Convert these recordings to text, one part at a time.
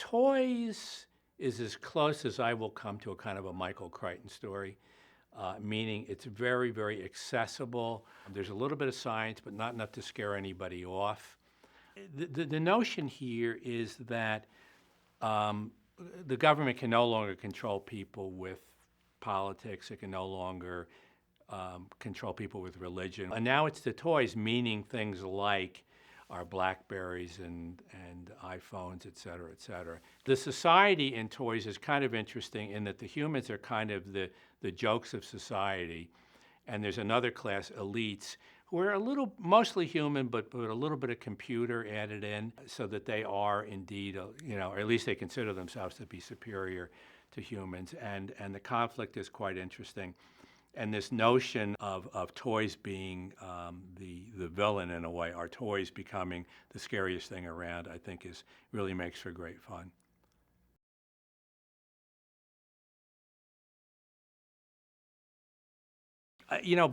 Toys is as close as I will come to a kind of a Michael Crayton story, meaning it's very, very accessible. There's a little bit of science, but not enough to scare anybody off. The notion here is that the government can no longer control people with politics. It can no longer control people with religion. And now it's the toys, meaning things like our Blackberrys and iPhones, et cetera, et cetera. The society in toys is kind of interesting in that the humans are kind of the jokes of society. And there's another class, elites, who are mostly human, but a little bit of computer added in so that they are indeed, or at least they consider themselves to be superior to humans. And the conflict is quite interesting. And this notion of toys being the villain in a way, our toys becoming the scariest thing around, I think really makes for great fun.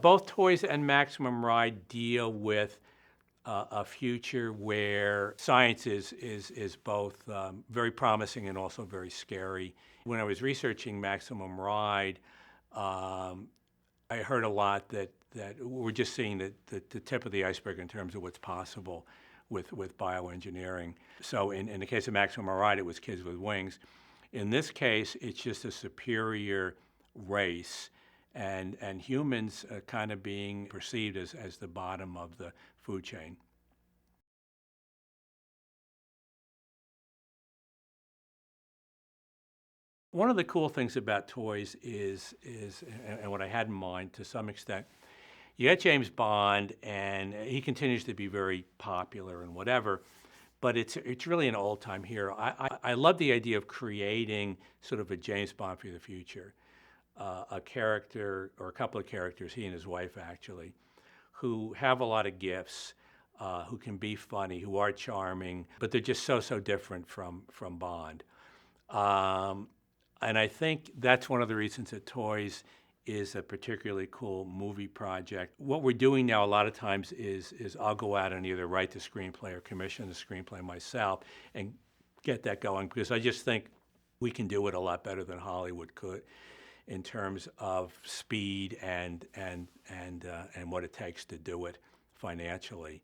Both Toys and Maximum Ride deal with a future where science is both very promising and also very scary. When I was researching Maximum Ride, I heard a lot that we're just seeing the tip of the iceberg in terms of what's possible with bioengineering. So in the case of Maximum Ride, it was kids with wings. In this case, it's just a superior race, and humans kind of being perceived as the bottom of the food chain. One of the cool things about toys is and what I had in mind to some extent, you got James Bond, and he continues to be very popular and whatever, but it's really an old-time hero. I love the idea of creating sort of a James Bond for the future, a character or a couple of characters, he and his wife actually, who have a lot of gifts, who can be funny, who are charming, but they're just so different from Bond. And I think that's one of the reasons that Toys is a particularly cool movie project. What we're doing now a lot of times is I'll go out and either write the screenplay or commission the screenplay myself and get that going, because I just think we can do it a lot better than Hollywood could in terms of speed and what it takes to do it financially.